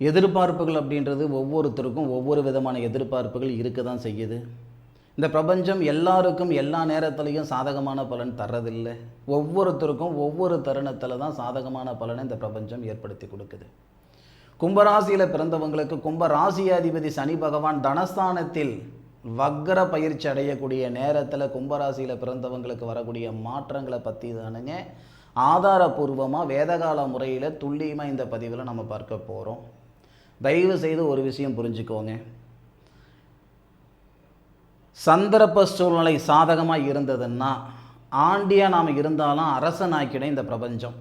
எதிர்பார்ப்புகள் அப்படின்றது ஒவ்வொருத்தருக்கும் ஒவ்வொரு விதமான எதிர்பார்ப்புகள் இருக்க தான் செய்யுது. இந்த பிரபஞ்சம் எல்லாருக்கும் எல்லா நேரத்துலையும் சாதகமான பலன் தர்றதில்லை. ஒவ்வொருத்தருக்கும் ஒவ்வொரு தருணத்தில் தான் சாதகமான பலனை இந்த பிரபஞ்சம் ஏற்படுத்தி கொடுக்குது. கும்பராசியில் பிறந்தவங்களுக்கு கும்பராசியாதிபதி சனி பகவான் தனஸ்தானத்தில் வக்ர பயிற்சி அடையக்கூடிய நேரத்தில் கும்பராசியில் பிறந்தவங்களுக்கு வரக்கூடிய மாற்றங்களை பற்றி தானுங்க ஆதாரபூர்வமாக வேதகால முறையில் துல்லியமாக இந்த பதிவில் நம்ம பார்க்க போகிறோம். தயவு செய்து ஒரு விஷயம் புரிஞ்சுக்கோங்க. சந்தர்ப்ப சூழ்நிலை சாதகமாக இருந்ததுன்னா ஆண்டியாக நாம் இருந்தாலும் அரசனாக்கிடும் இந்த பிரபஞ்சம்.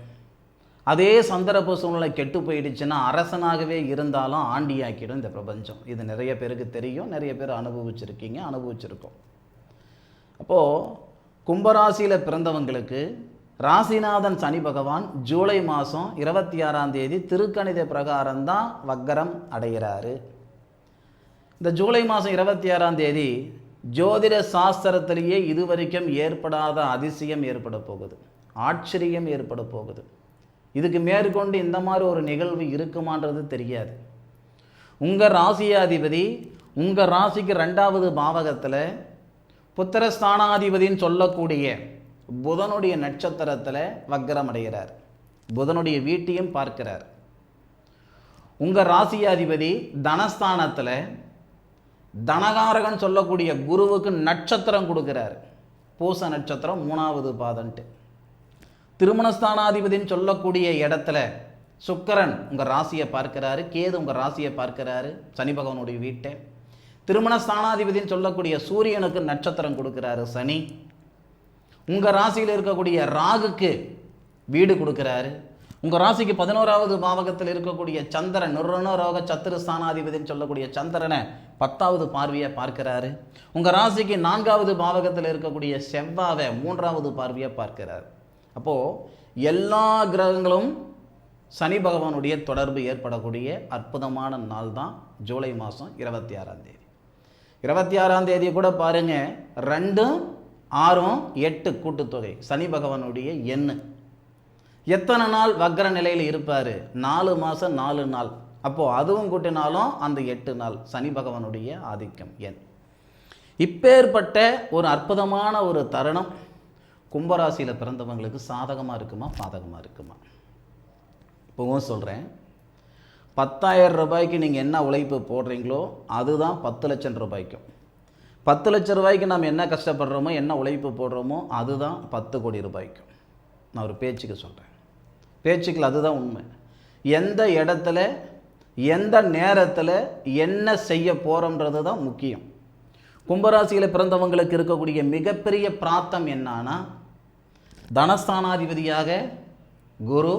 அதே சந்தர்ப்ப சூழ்நிலை கெட்டு போயிடுச்சுன்னா அரசனாகவே இருந்தாலும் ஆண்டியாக்கிடும் இந்த பிரபஞ்சம். இது நிறைய பேருக்கு தெரியும், நிறைய பேர் அனுபவிச்சிருக்கோம். அப்போது கும்பராசியில் பிறந்தவங்களுக்கு ராசிநாதன் சனி பகவான் ஜூலை மாதம் 26ஆம் தேதி திருக்கணித பிரகாரம்தான் வக்கரம் அடைகிறாரு. இந்த ஜூலை மாதம் 26ஆம் தேதி ஜோதிட சாஸ்திரத்திலேயே இதுவரைக்கும் ஏற்படாத அதிசயம் ஏற்பட போகுது, ஆச்சரியம் ஏற்பட போகுது. இதுக்கு மேற்கொண்டு இந்த மாதிரி ஒரு நிகழ்வு இருக்குமான்றது தெரியாது. உங்கள் ராசியாதிபதி உங்கள் ராசிக்கு 2வது பாவகத்தில் புத்திரஸ்தானாதிபதின்னு சொல்லக்கூடிய புதனுடைய நட்சத்திரத்தில் வக்ரம் அடைகிறார். புதனுடைய வீட்டையும் பார்க்கிறார். உங்கள் ராசியாதிபதி தனஸ்தானத்தில் தனகாரகன் சொல்லக்கூடிய குருவுக்கு நட்சத்திரம் கொடுக்கிறார். பூச நட்சத்திரம் 3வது பாதன்ட்டு. திருமணஸ்தானாதிபதின்னு சொல்லக்கூடிய இடத்துல சுக்கிரன் உங்கள் ராசியை பார்க்கிறாரு, கேது உங்கள் ராசியை பார்க்கிறாரு, சனி பகவானுடைய வீட்டை. திருமணஸ்தானாதிபதின்னு சொல்லக்கூடிய சூரியனுக்கு நட்சத்திரம் கொடுக்கிறாரு சனி. உங்கள் ராசியில் இருக்கக்கூடிய ராகுக்கு வீடு கொடுக்கிறாரு. உங்கள் ராசிக்கு 11வது பாவகத்தில் இருக்கக்கூடிய சந்திரன் நிர்ணரோக சத்துரு ஸ்தானாதிபதினு சொல்லக்கூடிய சந்திரனை 10வது பார்வையை பார்க்கிறாரு. உங்கள் ராசிக்கு 4வது பாவகத்தில் இருக்கக்கூடிய செவ்வாவை 3வது பார்வையை பார்க்கிறார். அப்போது எல்லா கிரகங்களும் சனி பகவானுடைய தொடர்பு ஏற்படக்கூடிய அற்புதமான நாள் தான் ஜூலை மாதம் 26ஆம் தேதி. 26ஆம் தேதி கூட பாருங்கள், 2, 6, 8 கூட்டுத்தொகை சனி பகவானுடைய எண்ணு. எத்தனை நாள் வக்ர நிலையில் இருப்பார்? 4 மாதம் 4 நாள். அப்போது அதுவும் கூட்டினாலும் அந்த 8 நாள் சனி பகவானுடைய ஆதிக்கம் எண். இப்பேற்பட்ட ஒரு அற்புதமான ஒரு தருணம் கும்பராசியில் பிறந்தவங்களுக்கு சாதகமாக இருக்குமா பாதகமாக இருக்குமா? இப்போவும் சொல்கிறேன், 10,000 ரூபாய்க்கு நீங்கள் என்ன உழைப்பு போடுறீங்களோ அதுதான் 10 லட்சம் ரூபாய்க்கும். 10 லட்சம் ரூபாய்க்கு நாம் என்ன கஷ்டப்படுறோமோ என்ன உழைப்பு போடுறோமோ அதுதான் 10 கோடி ரூபாய்க்கும். நான் ஒரு பேச்சுக்கு சொல்கிறேன், பேச்சுக்கள் அதுதான் உண்மை. எந்த இடத்துல எந்த நேரத்தில் என்ன செய்ய போகிறோன்றது தான் முக்கியம். கும்பராசியில் பிறந்தவங்களுக்கு இருக்கக்கூடிய மிகப்பெரிய பிராப்தம் என்னன்னா, தனஸ்தானாதிபதியாக குரு,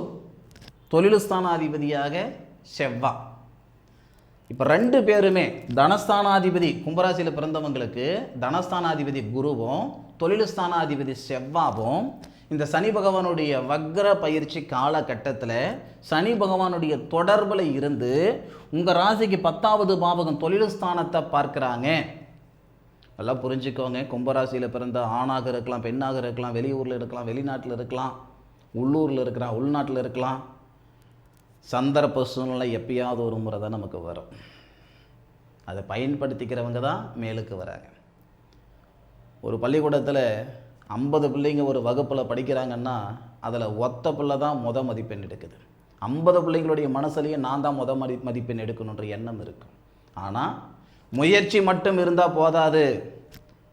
தொழில்ஸ்தானாதிபதியாக செவ்வாய். இப்போ 2 பேருமே தனஸ்தானாதிபதி கும்பராசியில் பிறந்தவங்களுக்கு தனஸ்தானாதிபதி குருவும் தொழில்ஸ்தானாதிபதி செவ்வாவும் இந்த சனி பகவானுடைய வக்ர பயிற்சி காலகட்டத்தில் சனி பகவானுடைய தொடர்பில் இருந்து உங்கள் ராசிக்கு 10வது பாவகம் தொழில்ஸ்தானத்தை பார்க்குறாங்க. நல்லா புரிஞ்சுக்கோங்க. கும்பராசியில் பிறந்த ஆணாக இருக்கலாம், பெண்ணாக இருக்கலாம், வெளியூரில் இருக்கலாம், வெளிநாட்டில் இருக்கலாம், உள்ளூரில் இருக்கலாம், உள்நாட்டில் இருக்கலாம். சந்தர்ப்ப சூழ்நிலை எப்பயாவது ஒரு முறை தான் நமக்கு வரும். அதை பயன்படுத்திக்கிறவங்க தான் மேலுக்கு வராங்க. ஒரு பள்ளிக்கூடத்தில் 50 பிள்ளைங்க ஒரு வகுப்பில் படிக்கிறாங்கன்னா அதில் ஒத்த பிள்ளை தான் மதிப்பெண் எடுக்குது. 50 பிள்ளைங்களுடைய மனசுலேயே நான் தான் மதிப்பெண் எடுக்கணுன்ற எண்ணம் இருக்கும். ஆனால் முயற்சி மட்டும் இருந்தால் போதாது,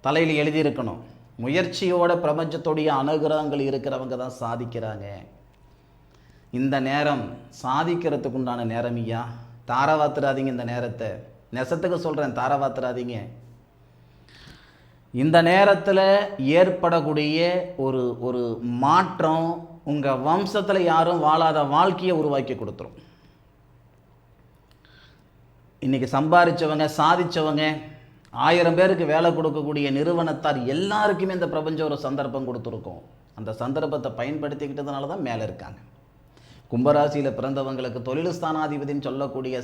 தலையில் எழுதியிருக்கணும். முயற்சியோட பிரபஞ்சத்துடைய அனுகிரகங்கள் இருக்கிறவங்க தான் சாதிக்கிறாங்க. இந்த நேரம் சாதிக்கிறதுக்கு உண்டான நேரம் ஐயா. தாரவாத்துறாதீங்க இந்த நேரத்தை. நெசத்துக்கு சொல்கிறேன், தாரவாத்துறாதீங்க. இந்த நேரத்தில் ஏற்படக்கூடிய ஒரு மாற்றம் உங்கள் வம்சத்தில் யாரும் வாழாத வாழ்க்கையை உருவாக்கி கொடுத்துரும். இன்றைக்கி சம்பாதிச்சவங்க, சாதித்தவங்க, 1000 பேருக்கு வேலை கொடுக்கக்கூடிய நிறுவனத்தார் எல்லாருக்குமே இந்த பிரபஞ்சம் ஒரு சந்தர்ப்பம் கொடுத்துருக்கோம். அந்த சந்தர்ப்பத்தை பயன்படுத்திக்கிட்டதுனால தான் மேலே இருக்காங்க. கும்பராசியில் பிறந்தவங்களுக்கு தொழில்ஸ்தானாதிபதினு சொல்லக்கூடிய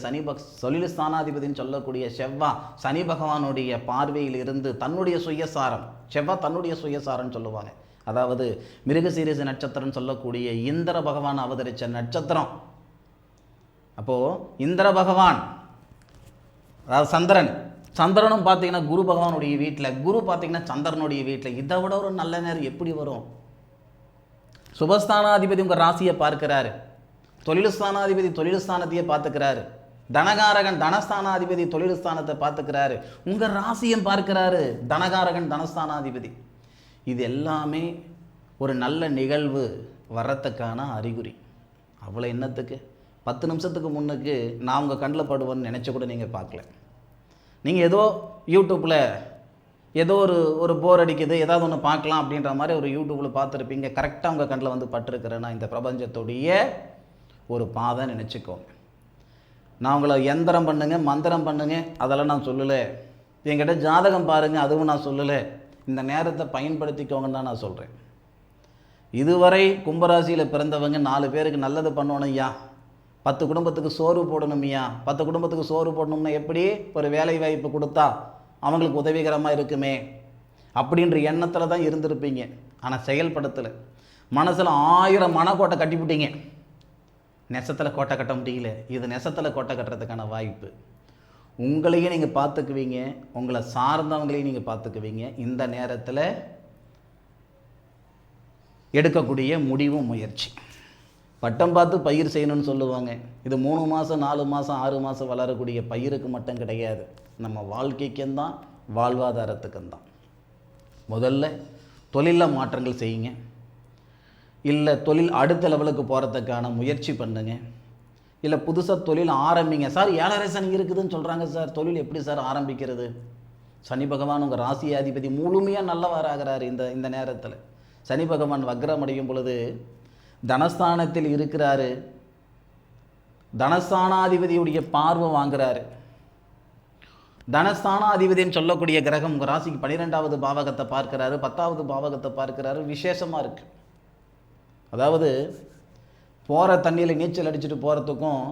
தொழில்ஸ்தானாதிபதினு சொல்லக்கூடிய செவ்வாய் சனி பகவானுடைய பார்வையில் இருந்து தன்னுடைய சுயசாரம், செவ்வாய் தன்னுடைய சுயசாரம்னு சொல்லுவாங்க. அதாவது மிருகசீரிச நட்சத்திரம் சொல்லக்கூடிய இந்திர பகவான் அவதரித்த நட்சத்திரம் அப்போது இந்திர பகவான், அதாவது சந்திரனும் பார்த்தீங்கன்னா குரு பகவானுடைய வீட்டில், குரு பார்த்தீங்கன்னா சந்திரனுடைய வீட்டில். இதை விட ஒரு நல்ல நேரம் எப்படி வரும்? சுபஸ்தானாதிபதி உங்கள் ராசியை பார்க்கிறாரு, தொழில் ஸ்தானாதிபதி தொழில் ஸ்தானத்தையே பார்த்துக்கிறாரு, தனகாரகன் தனஸ்தானாதிபதி தொழில் ஸ்தானத்தை பார்த்துக்கிறாரு, உங்கள் ராசியும் பார்க்கிறாரு தனகாரகன் தனஸ்தானாதிபதி. இது எல்லாமே ஒரு நல்ல நிகழ்வு வர்றதுக்கான அறிகுறி. அவ்வளோ என்னத்துக்கு 10 நிமிஷத்துக்கு முன்னுக்கு நான் உங்கள் கண்ணில் படுவேன்னு நினச்ச கூட நீங்கள் பார்க்கல. நீங்கள் ஏதோ யூடியூப்பில் ஏதோ ஒரு போர் அடிக்குது, ஏதாவது ஒன்று பார்க்கலாம் அப்படின்ற மாதிரி ஒரு யூடியூப்பில் பார்த்துருப்பீங்க. கரெக்டாக உங்கள் கண்ணில் வந்து பட்டிருக்கிறேன்னா இந்த பிரபஞ்சத்துடைய ஒரு பாதை நினச்சிக்கோங்க. நான் உங்களை எந்திரம் பண்ணுங்க மந்திரம் பண்ணுங்க அதெல்லாம் நான் சொல்லலை. என்கிட்ட ஜாதகம் பாருங்கள் அதுவும் நான் சொல்லலை. இந்த நேரத்தை பயன்படுத்திக்கோங்கன்னு தான் நான் சொல்கிறேன். இதுவரை கும்பராசியில் பிறந்தவங்க 4 பேருக்கு நல்லது பண்ணணும் ஐயா, 10 குடும்பத்துக்கு சோறு போடணும் ஐயா. 10 குடும்பத்துக்கு சோறு போடணும்னா எப்படி? ஒரு வேலை வாய்ப்பு கொடுத்தா அவங்களுக்கு உதவிகரமாக இருக்குமே அப்படின்ற எண்ணத்தில் தான் இருந்திருப்பீங்க. ஆனால் செயல்படுத்தலை. மனசில் 1000 மனக்கோட்டை கட்டிவிட்டீங்க, நெசத்தில் கோட்டை கட்ட முடியல. இது நெசத்தில் கோட்டை கட்டுறதுக்கான வாய்ப்பு. உங்களையும் நீங்கள் பார்த்துக்குவீங்க, உங்களை சார்ந்தவங்களையும் நீங்கள் பார்த்துக்குவீங்க. இந்த நேரத்தில் எடுக்கக்கூடிய முடிவும் முயற்சி. பட்டம் பார்த்து பயிர் செய்யணும்னு சொல்லுவாங்க. இது 3 மாதம் 4 மாதம் 6 மாதம் வளரக்கூடிய பயிருக்கு மட்டும் கிடையாது, நம்ம வாழ்க்கைக்கும் தான் வாழ்வாதாரத்துக்கும் தான். முதல்ல தொழிலில் மாற்றங்கள் செய்யுங்க, இல்லை தொழில் அடுத்த லெவலுக்கு போகிறதுக்கான முயற்சி பண்ணுங்க, இல்லை புதுசாக தொழில் ஆரம்பிங்க. சார் 7.5 சனி இருக்குதுன்னு சொல்கிறாங்க சார், தொழில் எப்படி சார் ஆரம்பிக்கிறது? சனி பகவான் உங்கள் ராசியாதிபதி முழுமையாக நல்லவராகிறார். இந்த நேரத்தில் சனி பகவான் வக்ரம் அடையும் பொழுது தனஸ்தானத்தில் இருக்கிறாரு, தனஸ்தானாதிபதியுடைய பார்வை வாங்குறாரு. தனஸ்தானாதிபதின்னு சொல்லக்கூடிய கிரகம் உங்கள் ராசிக்கு 12வது பாவகத்தை பார்க்கிறாரு, 10வது பாவகத்தை பார்க்கிறாரு. விசேஷமாக இருக்குது. அதாவது போகிற தண்ணியில் நீச்சல் அடிச்சுட்டு போகிறதுக்கும்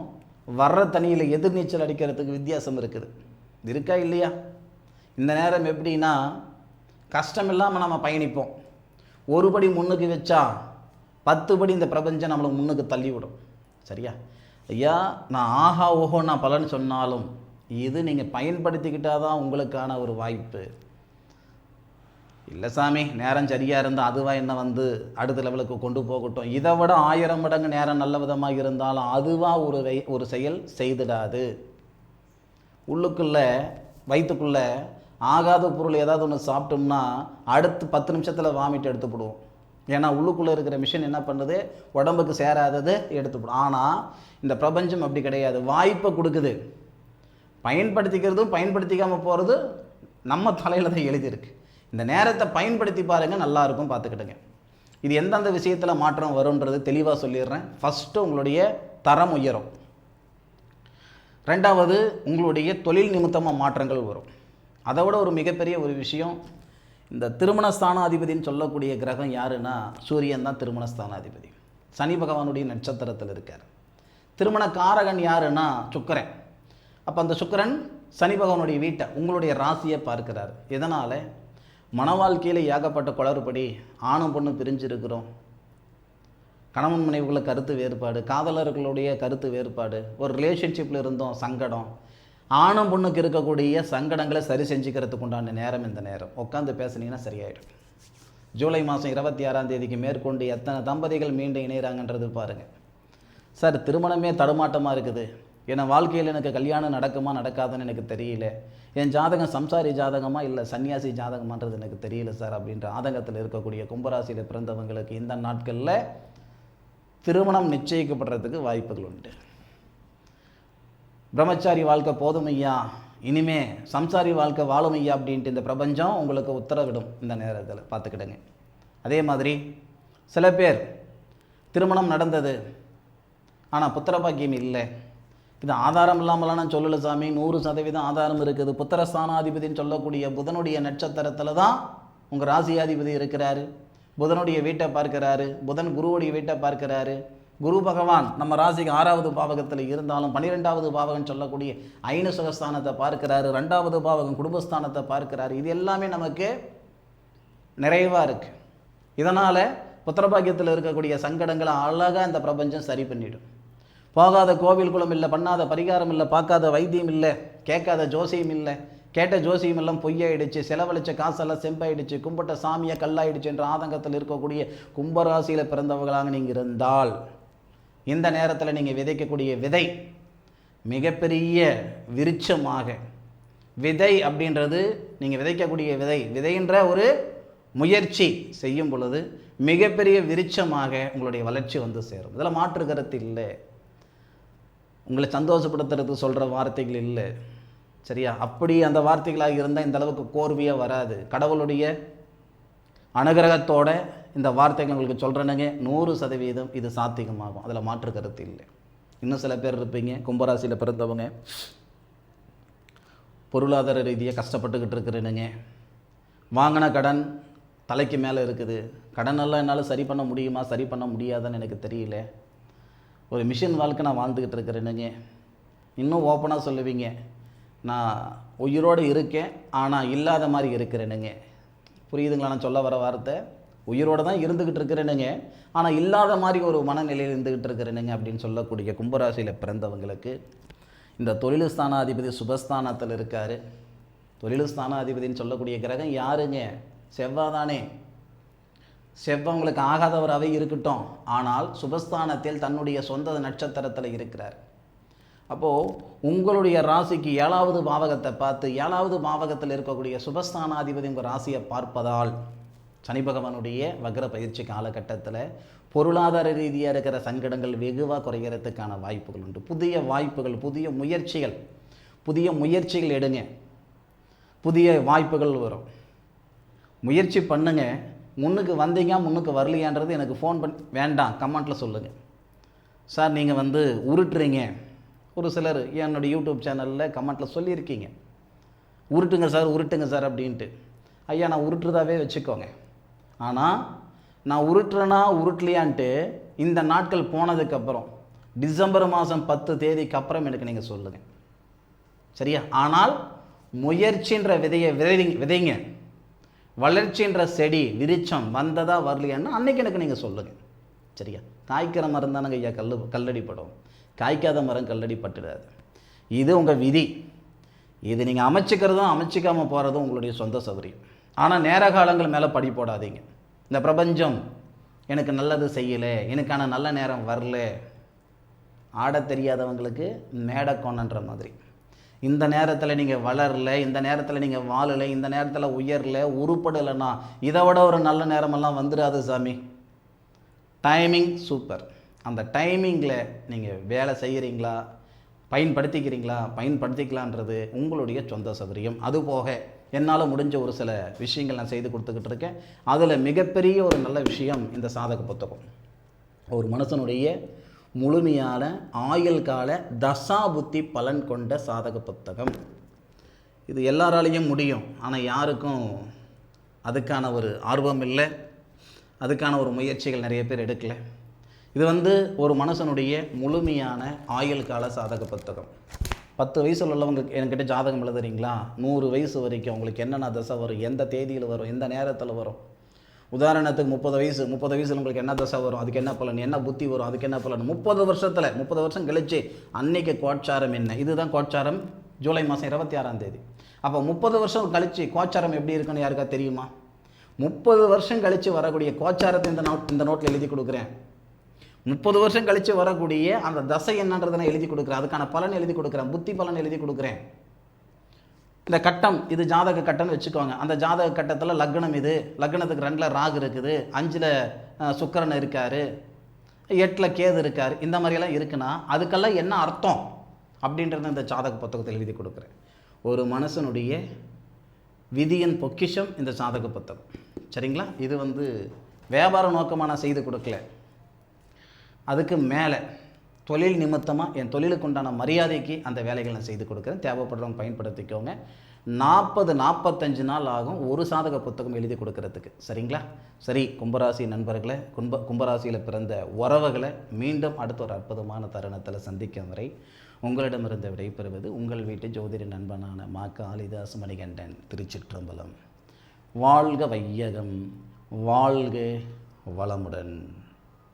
வர்ற தண்ணியில் எதிர் நீச்சல் அடிக்கிறதுக்கு வித்தியாசம் இருக்குது. இருக்கா இல்லையா? இந்த நேரம் எப்படின்னா கஷ்டம் இல்லாமல் நம்ம பயணிப்போம். ஒரு படி முன்னுக்கு வச்சா 10 படி இந்த பிரபஞ்சம் நம்மளை முன்னுக்கு தள்ளிவிடும். சரியா? ஐயா நான் ஆஹா ஓஹோ நான் பலன் சொன்னாலும் இது நீங்கள் பயன்படுத்திக்கிட்டால் தான் உங்களுக்கான ஒரு வாய்ப்பு. இல்லை சாமி நேரம் சரியாக இருந்தால் அதுவாக என்ன வந்து அடுத்த லெவலுக்கு கொண்டு போகட்டும், இதை விட 1000 மடங்கு நேரம் நல்ல விதமாக இருந்தாலும் அதுவாக ஒரு செயல் செய்திடாது. உள்ளுக்குள்ளே வயிற்றுக்குள்ளே ஆகாத பொருள் ஏதாவது ஒன்று சாப்பிட்டோம்னா அடுத்து 10 நிமிஷத்தில் வாமிட்டு எடுத்துப்படுவோம். ஏன்னா உள்ளுக்குள்ளே இருக்கிற மிஷின் என்ன பண்ணுறது, உடம்புக்கு சேராதது எடுத்துப்படும். ஆனால் இந்த பிரபஞ்சம் அப்படி கிடையாது, வாய்ப்பை கொடுக்குது. பயன்படுத்திக்கிறதும் பயன்படுத்திக்காமல் போகிறது நம்ம தலையில் தான் எழுதியிருக்கு. இந்த நேரத்தை பயன்படுத்தி பாருங்கள், நல்லாயிருக்கும், பார்த்துக்கிட்டுங்க. இது எந்தெந்த விஷயத்தில் மாற்றம் வரும்ன்றது தெளிவாக சொல்லிடுறேன். ஃபஸ்ட்டு உங்களுடைய தரம் உயரும், 2வது உங்களுடைய தொழில் நிமித்தமாக மாற்றங்கள் வரும். அதை விட ஒரு மிகப்பெரிய ஒரு விஷயம், இந்த திருமண ஸ்தானாதிபதினு சொல்லக்கூடிய கிரகம் யாருன்னா சூரியன் தான் திருமண ஸ்தானாதிபதி. சனி பகவானுடைய நட்சத்திரத்தில் இருக்கார். திருமண காரகன் யாருன்னா சுக்கிரன். அப்போ அந்த சுக்கிரன் சனி பகவானுடைய வீட்டை உங்களுடைய ராசியை பார்க்கிறார். இதனால் மன வாழ்க்கையில் ஏகப்பட்ட குளறுபடி, ஆணும் பொண்ணும் பிரிஞ்சிருக்கிறோம், கணவன் மனைவிக்குள்ள கருத்து வேறுபாடு, காதலர்களுடைய கருத்து வேறுபாடு, ஒரு ரிலேஷன்ஷிப்பில் இருந்தோம் சங்கடம், ஆணும் பொண்ணுக்கு இருக்கக்கூடிய சங்கடங்களை சரி செஞ்சுக்கிறதுக்கு உண்டான நேரம் இந்த நேரம். உட்காந்து பேசுனீங்கன்னா சரியாயிடும். ஜூலை மாதம் 26ஆம் தேதிக்கு மேற்கொண்டு எத்தனை தம்பதிகள் மீண்டும் இணைகிறாங்கன்றது பாருங்கள். சார் திருமணமே தடுமாட்டமாக இருக்குது, என் வாழ்க்கையில் எனக்கு கல்யாணம் நடக்குமா நடக்காதுன்னு எனக்கு தெரியல, என் ஜாதகம் சம்சாரி ஜாதகமா இல்லை சன்னியாசி ஜாதகமான்றது எனக்கு தெரியல சார் அப்படின்ற ஆதங்கத்தில் இருக்கக்கூடிய கும்பராசியில் பிறந்தவங்களுக்கு இந்த நாட்களில் திருமணம் நிச்சயிக்கப்படுறதுக்கு வாய்ப்புகள் உண்டு. பிரம்மச்சாரி வாழ்க்கை போதும் ஐயா, இனிமே சம்சாரி வாழ்க்கை வாழும் ஐயா அப்படின்ட்டு இந்த பிரபஞ்சம் உங்களுக்கு உத்தரவிடும். இந்த நேரத்தில் பார்த்துக்கிடுங்க. அதே மாதிரி சில பேர் திருமணம் நடந்தது ஆனால் புத்திரபாக்கியம் இல்லை. இது ஆதாரம் இல்லாமலாம் நான் சொல்லலை சாமி, 100% ஆதாரம் இருக்குது. புத்திரஸ்தானாதிபதினு சொல்லக்கூடிய புதனுடைய நட்சத்திரத்தில் தான் உங்கள் ராசியாதிபதி இருக்கிறாரு. புதனுடைய வீட்டை பார்க்கிறாரு, புதன் குருவுடைய வீட்டை பார்க்கிறாரு. குரு பகவான் நம்ம ராசிக்கு 6வது பாவகத்தில் இருந்தாலும் 12வது பாவகம் சொல்லக்கூடிய ஐன சுகஸ்தானத்தை பார்க்கிறாரு, 2வது பாவகம் குடும்பஸ்தானத்தை பார்க்கிறாரு. இது எல்லாமே நமக்கு நிறைவாக இருக்குது. இதனால் புத்திரபாக்கியத்தில் இருக்கக்கூடிய சங்கடங்களை அழகாக இந்த பிரபஞ்சம் சரி பண்ணிடும். போகாத கோவில் குளம் இல்லை, பண்ணாத பரிகாரம் இல்லை, பார்க்காத வைத்தியம் இல்லை, கேட்காத ஜோசியம் இல்லை, கேட்ட ஜோசியம் எல்லாம் பொய்யாயிடுச்சு, செலவழிச்ச காசெல்லாம் செம்பாயிடுச்சு, கும்பிட்ட சாமியை கல்லாயிடுச்சு என்ற ஆதங்கத்தில் இருக்கக்கூடிய கும்பராசியில் பிறந்தவர்களாக நீங்கள் இருந்தால் இந்த நேரத்தில் நீங்கள் விதைக்கக்கூடிய விதை மிகப்பெரிய விருட்சமாக, விதை அப்படின்றது நீங்கள் விதைக்கக்கூடிய விதைன்ற ஒரு முயற்சி செய்யும் பொழுது மிகப்பெரிய விருட்சமாக உங்களுடைய வளர்ச்சி வந்து சேரும். இதில் மாற்று கருத்து இல்லை. உங்களை சந்தோஷப்படுத்துறதுக்கு சொல்கிற வார்த்தைகள் இல்லை, சரியா? அப்படி அந்த வார்த்தைகளாக இருந்தால் இந்த அளவுக்கு கோர்வையாக வராது. கடவுளுடைய அனுகிரகத்தோட இந்த வார்த்தைகள் உங்களுக்கு சொல்கிறேனுங்க, 100% இது சாத்தியமாகும். அதில் மாற்று கருத்து இல்லை. இன்னும் சில பேர் இருப்பீங்க, கும்பராசியில் பிறந்தவங்க, பொருளாதார ரீதியாக கஷ்டப்பட்டுக்கிட்டு இருக்கிறேனுங்க, வாங்கின கடன் தலைக்கு மேலே இருக்குது, கடனெல்லாம் என்னால் சரி பண்ண முடியுமா சரி பண்ண முடியாதான்னு எனக்கு தெரியல, ஒரு மிஷின் வாழ்க்கை நான் வாழ்ந்துக்கிட்டு இருக்கிறேனுங்க. இன்னும் ஓப்பனாக சொல்லுவீங்க, நான் உயிரோடு இருக்கேன் ஆனால் இல்லாத மாதிரி இருக்கிறேனுங்க. புரியுதுங்களா நான் சொல்ல வர வார்த்தை? உயிரோடு தான் இருந்துக்கிட்டு இருக்கிறேனுங்க, ஆனால் இல்லாத மாதிரி ஒரு மனநிலையில் இருந்துக்கிட்டு இருக்கிறேனுங்க அப்படின்னு சொல்லக்கூடிய கும்பராசியில் பிறந்தவங்களுக்கு இந்த தொழில் ஸ்தானாதிபதி சுபஸ்தானத்தில் இருக்கார். தொழில் ஸ்தானாதிபதினு சொல்லக்கூடிய கிரகம் யாருங்க? செவ்வாய் தானே. செவ்வாய் உங்களுக்கு ஆகாதவராகவே இருக்கட்டும், ஆனால் சுபஸ்தானத்தில் தன்னுடைய சொந்த நட்சத்திரத்தில் இருக்கிறார். அப்போது உங்களுடைய ராசிக்கு 7வது பாவகத்தை பார்த்து 7வது பாவகத்தில் இருக்கக்கூடிய சுபஸ்தானாதிபதி உங்கள் ராசியை பார்ப்பதால் சனி பகவானுடைய வக்ர பயிற்சி காலகட்டத்தில் பொருளாதார ரீதியாக இருக்கிற சங்கடங்கள் வெகுவாக குறைகிறதுக்கான வாய்ப்புகள் உண்டு. புதிய வாய்ப்புகள், புதிய முயற்சிகள் எடுங்க, புதிய வாய்ப்புகள் வரும். முயற்சி பண்ணுங்க. முன்னுக்கு வந்தீங்க முன்னுக்கு வரலையான்றது எனக்கு ஃபோன் பண்ணி வேண்டாம், கமெண்ட்டில் சொல்லுங்கள். சார் நீங்கள் வந்து உருட்டுறீங்க, ஒரு சிலர் என்னோடய யூடியூப் சேனலில் கமெண்ட்டில் சொல்லியிருக்கீங்க, உருட்டுங்க சார் அப்படின்ட்டு. ஐயா நான் உருட்டுறதாவே வச்சுக்கோங்க, ஆனால் நான் உருட்டுறேன்னா உருட்டலையான்ட்டு இந்த நாட்கள் போனதுக்கப்புறம் டிசம்பர் மாதம் 10 தேதிக்கு அப்புறம் எனக்கு நீங்கள் சொல்லுங்கள், சரியா? ஆனால் முயற்சின்ற விதையை விதைங்க, வளர்ச்சின்ற செடி விருட்சம் வந்ததா வரலையான்னா அன்னைக்கு எனக்கு நீங்கள் சொல்லுங்கள், சரியா? காய்க்கிற மரம் தானங்க ஐயா கல்லடிப்படும், காய்க்காத மரம் கல்லடி பட்டுடாது. இது உங்கள் விதி. இது நீங்கள் அமைச்சிக்கிறதும் அமைச்சிக்காமல் போகிறதும் உங்களுடைய சொந்த சௌகரியம். ஆனால் நேர காலங்கள் மேலே படி போடாதீங்க. இந்த பிரபஞ்சம் எனக்கு நல்லது செய்யலை, எனக்கான நல்ல நேரம் வரல, ஆட தெரியாதவங்களுக்கு மேடக்கோணன்ற மாதிரி. இந்த நேரத்தில் நீங்கள் வளரல, இந்த நேரத்தில் நீங்கள் வாழலை, இந்த நேரத்தில் உயரல, உருப்படலைன்னா இதை விட ஒரு நல்ல நேரமெல்லாம் வந்துடாது சாமி. Timing super. அந்த டைமிங்கில் நீங்கள் வேலை செய்கிறீங்களா, பயன்படுத்திக்கலான்றது உங்களுடைய சொந்த சௌகரியம். அதுபோக என்னால் முடிஞ்ச ஒரு சில விஷயங்கள் நான் செய்து கொடுத்துக்கிட்டு இருக்கேன். அதில் மிகப்பெரிய ஒரு நல்ல விஷயம் இந்த சாதக புத்தகம். ஒரு மனுஷனுடைய முழுமையான ஆயுள் கால தசாபுத்தி பலன் கொண்ட சாதக புத்தகம். இது எல்லாராலையும் முடியும், ஆனால் யாருக்கும் அதுக்கான ஒரு ஆர்வம் இல்லை, அதுக்கான ஒரு முயற்சிகள் நிறைய பேர் எடுக்கலை. இது வந்து ஒரு மனுஷனுடைய முழுமையான ஆயுள் கால சாதக புத்தகம். 10 வயசில் உள்ளவங்க என்கிட்ட ஜாதகம் எழுதுறீங்களா, 100 வயசு வரைக்கும் உங்களுக்கு என்னென்ன தசை வரும், எந்த தேதியில் வரும், எந்த நேரத்தில் வரும். உதாரணத்துக்கு 30 வயசில் உங்களுக்கு என்ன தசை வரும், அதுக்கு என்ன பலன், என்ன புத்தி வரும், அதுக்கு என்ன பலன். 30 வருஷம் கழிச்சு அன்னைக்கு கோச்சாரம் என்ன. இதுதான் கோச்சாரம், ஜூலை மாதம் 26ஆம் தேதி. அப்போ 30 வருஷம் கழிச்சு கோச்சாரம் எப்படி இருக்குன்னு யாருக்கா தெரியுமா? 30 வருஷம் கழித்து வரக்கூடிய கோச்சாரத்தை இந்த நோட்டில் எழுதி கொடுக்குறேன். 30 வருஷம் கழித்து வரக்கூடிய அந்த தசை என்னன்றதை நான் எழுதி கொடுக்குறேன், அதுக்கான பலன் எழுதி கொடுக்குறேன், புத்தி பலன் எழுதி கொடுக்குறேன். இந்த கட்டம் இது ஜாதக கட்டம்னு வச்சுக்கோங்க. அந்த ஜாதக கட்டத்தில் லக்னம் இது, லக்னத்துக்கு 2ல் ராகு இருக்குது, 5ல் சுக்கிரன் இருக்கார், 8ல் கேது இருக்கார், இந்த மாதிரியெல்லாம் இருக்குன்னா அதுக்கெல்லாம் என்ன அர்த்தம் அப்படின்றத இந்த ஜாதக புத்தகத்தில் எழுதி கொடுக்குறேன். ஒரு மனுஷனுடைய விதியின் பொக்கிஷம் இந்த ஜாதக புத்தகம், சரிங்களா? இது வந்து வியாபார நோக்கமாக நான் செய்து கொடுக்கல, அதுக்கு மேலே தொழில் நிமித்தமாக என் தொழிலுக்கு உண்டான மரியாதைக்கு அந்த வேலைகளை நான் செய்து கொடுக்குறேன். தேவைப்படுறவங்க பயன்படுத்திக்கோங்க. 40-45 நாள் ஆகும் ஒரு சாதக புத்தகம் எழுதி கொடுக்கறதுக்கு, சரிங்களா? சரி கும்பராசி நண்பர்களை, கும்பராசியில் பிறந்த உறவுகளை மீண்டும் அடுத்த ஒரு அற்புதமான தருணத்தில் சந்திக்கும் வரை உங்களிடமிருந்து விடைபெறுவது உங்கள் வீட்டு ஜோதிட நண்பனான மா காளிதாஸ் மணிகண்டன், திருச்சிற்றம்பலம். வாழ்க வையகம், வாழ்க வளமுடன்.